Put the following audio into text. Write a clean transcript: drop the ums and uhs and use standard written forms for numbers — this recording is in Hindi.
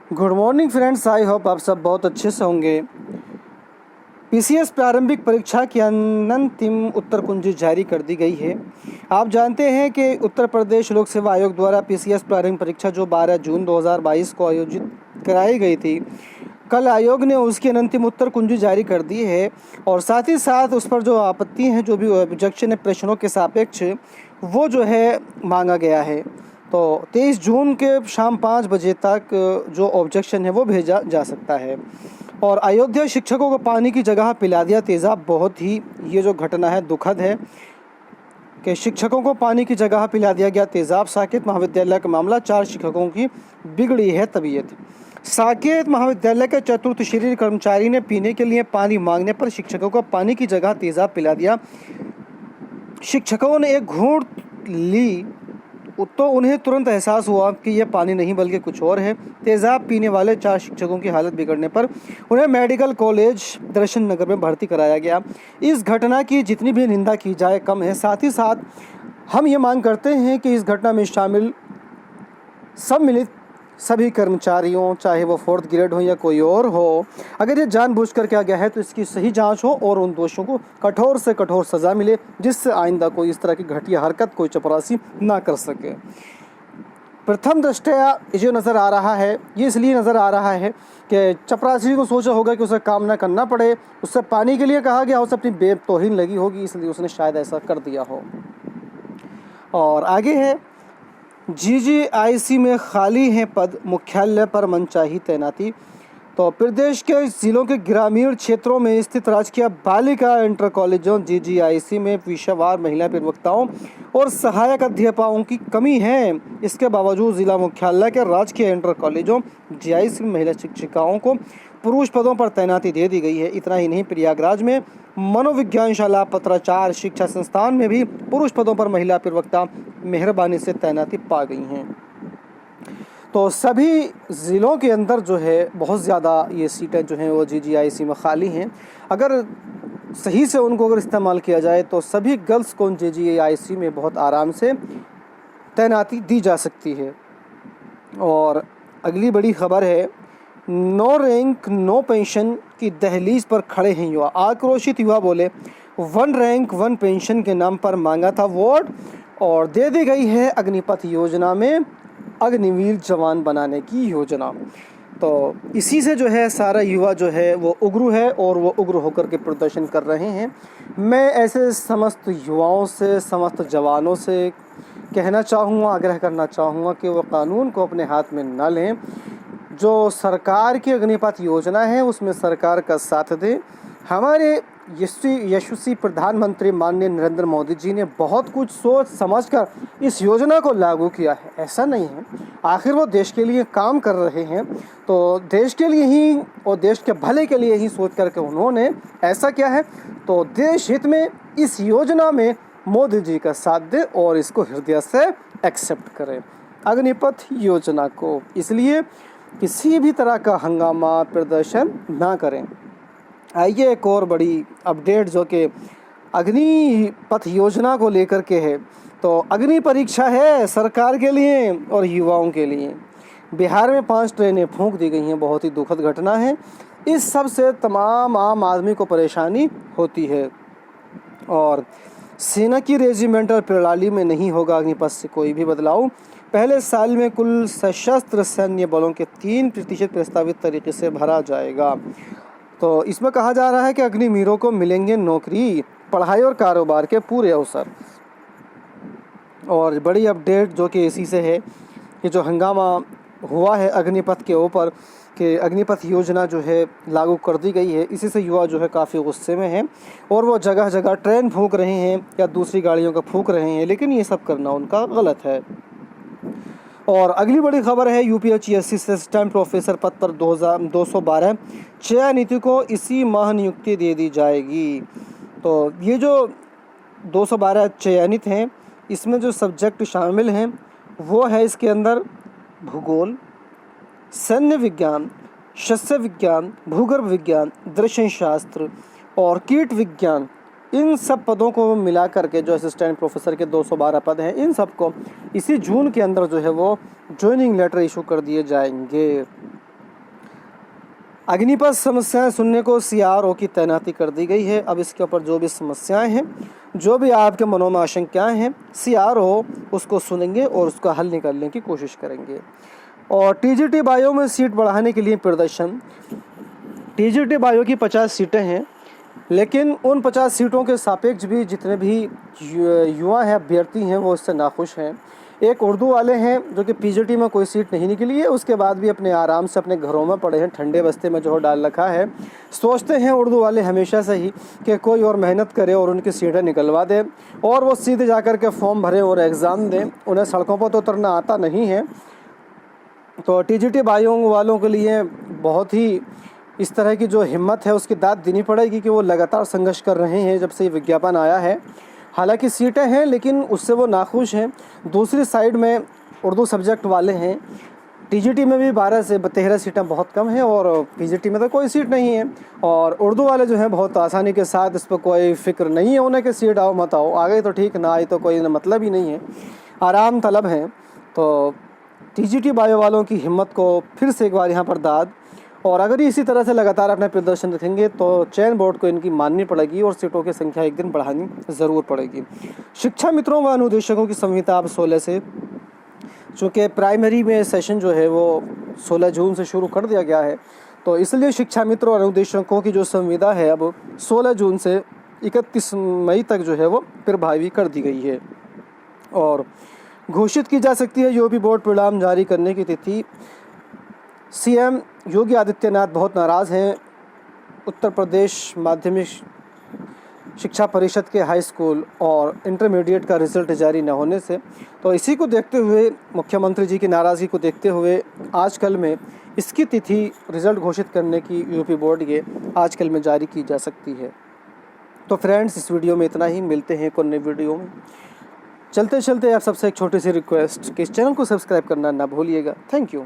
Good morning friends, I hope आप सब बहुत अच्छे से होंगे। पीसीएस प्रारंभिक परीक्षा की अंतिम उत्तर कुंजी जारी कर दी गई है। आप जानते हैं कि उत्तर प्रदेश लोक सेवा आयोग द्वारा पीसीएस प्रारंभिक परीक्षा जो 12 जून 2022 को आयोजित कराई गई थी, कल आयोग ने उसकी अंतिम उत्तर कुंजी जारी कर दी है और साथ ही साथ उस पर जो आपत्ति हैं, जो भी ऑब्जेक्शन है प्रश्नों के सापेक्ष, वो जो है मांगा गया है। तो 23 जून के शाम 5 बजे तक जो ऑब्जेक्शन है वो भेजा जा सकता है। और अयोध्या शिक्षकों को पानी की जगह पिला दिया तेज़ाब, बहुत ही ये जो घटना है दुखद है कि शिक्षकों को पानी की जगह पिला दिया गया तेज़ाब। साकेत महाविद्यालय का मामला, 4 शिक्षकों की बिगड़ी है तबीयत। साकेत महाविद्यालय के चतुर्थ श्रेणी कर्मचारी ने पीने के लिए पानी मांगने पर शिक्षकों को पानी की जगह तेज़ाब पिला दिया। शिक्षकों ने एक घूंट ली तो उन्हें तुरंत एहसास हुआ कि यह पानी नहीं बल्कि कुछ और है। तेज़ाब पीने वाले 4 शिक्षकों की हालत बिगड़ने पर उन्हें मेडिकल कॉलेज दर्शन नगर में भर्ती कराया गया। इस घटना की जितनी भी निंदा की जाए कम है। साथ ही साथ हम ये मांग करते हैं कि इस घटना में शामिल सम्मिलित सभी कर्मचारियों, चाहे वो 4th ग्रेड हो या कोई और हो, अगर ये जानबूझकर किया गया है तो इसकी सही जांच हो और उन दोषियों को कठोर से कठोर सज़ा मिले, जिससे आइंदा कोई इस तरह की घटिया हरकत कोई चपरासी ना कर सके। प्रथम दृष्टया जो नज़र आ रहा है, ये इसलिए नज़र आ रहा है कि चपरासी को सोचा होगा कि उसे काम ना करना पड़े, उससे पानी के लिए कहा गया, उसे अपनी बेतौहीन लगी होगी, इसलिए उसने शायद ऐसा कर दिया हो। और आगे है, जीजीआईसी में खाली हैं पद, मुख्यालय पर मनचाही तैनाती। तो प्रदेश के जिलों के ग्रामीण क्षेत्रों में स्थित राजकीय बालिका इंटर कॉलेजों जीजीआईसी में विषयवार महिला प्रवक्ताओं और सहायक अध्यापकों की कमी है। इसके बावजूद जिला मुख्यालय के राजकीय इंटर कॉलेजों जीआईसी में महिला शिक्षिकाओं को पुरुष पदों पर तैनाती दे दी गई है। इतना ही नहीं, प्रयागराज में मनोविज्ञान शाला पत्राचार शिक्षा संस्थान में भी पुरुष पदों पर महिला प्रवक्ता मेहरबानी से तैनाती पा गई हैं। तो सभी ज़िलों के अंदर जो है बहुत ज़्यादा ये सीटें जो हैं वो जीजीआईसी में खाली हैं। अगर सही से उनको अगर इस्तेमाल किया जाए तो सभी गर्ल्स को जीजीआईसी में बहुत आराम से तैनाती दी जा सकती है। और अगली बड़ी खबर है, नो रैंक नो पेंशन की दहलीज पर खड़े हैं युवा। आक्रोशित युवा बोले, 1 रैंक 1 पेंशन के नाम पर मांगा था वोट और दे दी गई है अग्निपथ योजना में अग्निवीर जवान बनाने की योजना। तो इसी से जो है सारा युवा जो है वो उग्र है और वो उग्र होकर के प्रदर्शन कर रहे हैं। मैं ऐसे समस्त युवाओं से, समस्त जवानों से कहना चाहूँगा, आग्रह करना चाहूँगा कि वो कानून को अपने हाथ में न लें। जो सरकार की अग्निपथ योजना है उसमें सरकार का साथ दें। हमारे यशस्वी प्रधानमंत्री माननीय नरेंद्र मोदी जी ने बहुत कुछ सोच समझकर इस योजना को लागू किया है, ऐसा नहीं है। आखिर वो देश के लिए काम कर रहे हैं तो देश के लिए ही और देश के भले के लिए ही सोच करके उन्होंने ऐसा किया है। तो देश हित में इस योजना में मोदी जी का साथ दें और इसको हृदय से एक्सेप्ट करें, अग्निपथ योजना को। इसलिए किसी भी तरह का हंगामा प्रदर्शन ना करें। आइए एक और बड़ी अपडेट जो कि अग्निपथ योजना को लेकर के है। तो अग्नि परीक्षा है सरकार के लिए और युवाओं के लिए। बिहार में 5 ट्रेनें फूंक दी गई हैं, बहुत ही दुखद घटना है। इस सब से तमाम आम आदमी को परेशानी होती है। और सेना की रेजिमेंटल प्रणाली में नहीं होगा अग्निपथ से कोई भी बदलाव। पहले साल में कुल सशस्त्र सैन्य बलों के 3% प्रस्तावित तरीके से भरा जाएगा। तो इसमें कहा जा रहा है कि अग्निवीरों को मिलेंगे नौकरी, पढ़ाई और कारोबार के पूरे अवसर। और बड़ी अपडेट जो कि इसी से है कि जो हंगामा हुआ है अग्निपथ के ऊपर कि अग्निपथ योजना जो है लागू कर दी गई है, इसी से युवा जो है काफ़ी गुस्से में हैं और वो जगह जगह ट्रेन फूंक रहे हैं या दूसरी गाड़ियों का फूंक रहे हैं, लेकिन ये सब करना उनका गलत है। और अगली बड़ी खबर है, यूपीएससी असिस्टेंट प्रोफेसर पद पर 212 चयनितों को इसी माह नियुक्ति दे दी जाएगी। तो ये जो 212 चयनित हैं, इसमें जो सब्जेक्ट शामिल हैं वो है इसके अंदर भूगोल, सैन्य विज्ञान, शस्य विज्ञान, भूगर्भ विज्ञान, दर्शन शास्त्र और कीट विज्ञान। इन सब पदों को मिला करके जो असिस्टेंट प्रोफेसर के 212 पद हैं, इन सबको इसी जून के अंदर जो है वो ज्वाइनिंग लेटर इशू कर दिए जाएंगे। अग्निपथ समस्याएं सुनने को सीआरओ की तैनाती कर दी गई है। अब इसके ऊपर जो भी समस्याएं हैं, जो भी आपके मनों में आशंकाएं हैं, सीआरओ उसको सुनेंगे और उसका हल निकालने की कोशिश करेंगे। और टीजीटी बायो में सीट बढ़ाने के लिए प्रदर्शन। टीजीटी बायो की 50 सीटें हैं, लेकिन उन 50 सीटों के सापेक्ष भी जितने भी युवा हैं, अभ्यर्थी हैं, वो इससे नाखुश हैं। एक उर्दू वाले हैं जो कि पीजीटी में कोई सीट नहीं निकली है, उसके बाद भी अपने आराम से अपने घरों में पड़े हैं, ठंडे बस्ते में जो डाल रखा है। सोचते हैं उर्दू वाले हमेशा से ही कि कोई और मेहनत करे और उनकी सीटें निकलवा दे और वो सीधे जा कर के फॉर्म भरें और एग्ज़ाम दें। उन्हें सड़कों पर तो उतरना आता नहीं है। तो टीजीटी भाइयों वालों के लिए बहुत ही इस तरह की जो हिम्मत है उसकी दाद देनी पड़ेगी कि वो लगातार संघर्ष कर रहे हैं जब से ये विज्ञापन आया है। हालांकि सीटें हैं लेकिन उससे वो नाखुश हैं। दूसरी साइड में उर्दू सब्जेक्ट वाले हैं। टीजीटी में भी 12 से 13 सीटें बहुत कम हैं और पीजीटी में तो कोई सीट नहीं है। और उर्दू वाले जो हैं बहुत आसानी के साथ, इस पर कोई फ़िक्र नहीं है उन्हें कि सीट आओ मत आओ, आ गई तो ठीक, ना आई तो कोई मतलब ही नहीं है, आराम तलब हैं। तो टीजीटी बायो वालों की हिम्मत को फिर से एक बार यहाँ पर दाद, और अगर इसी तरह से लगातार अपना प्रदर्शन रखेंगे तो चयन बोर्ड को इनकी माननी पड़ेगी और सीटों की संख्या एक दिन बढ़ानी ज़रूर पड़ेगी। शिक्षा मित्रों व अनुदेशकों की संहिता अब 16 से, चूँकि प्राइमरी में सेशन जो है वो 16 जून से शुरू कर दिया गया है, तो इसलिए शिक्षा मित्रों और अनुदेशकों की जो संविदा है अब 16 जून से 31 मई तक जो है वो प्रभावी कर दी गई है और घोषित की जा सकती है यूपी बोर्ड परिणाम जारी करने की तिथि। सीएम योगी आदित्यनाथ बहुत नाराज़ हैं उत्तर प्रदेश माध्यमिक शिक्षा परिषद के हाई स्कूल और इंटरमीडिएट का रिज़ल्ट जारी न होने से। तो इसी को देखते हुए, मुख्यमंत्री जी की नाराज़गी को देखते हुए आजकल में इसकी तिथि रिज़ल्ट घोषित करने की यूपी बोर्ड के आजकल में जारी की जा सकती है। तो फ्रेंड्स, इस वीडियो में इतना ही। मिलते हैं एक और नई वीडियो में। चलते चलते आप सबसे एक छोटी सी रिक्वेस्ट कि इस चैनल को सब्सक्राइब करना ना भूलिएगा। Thank you.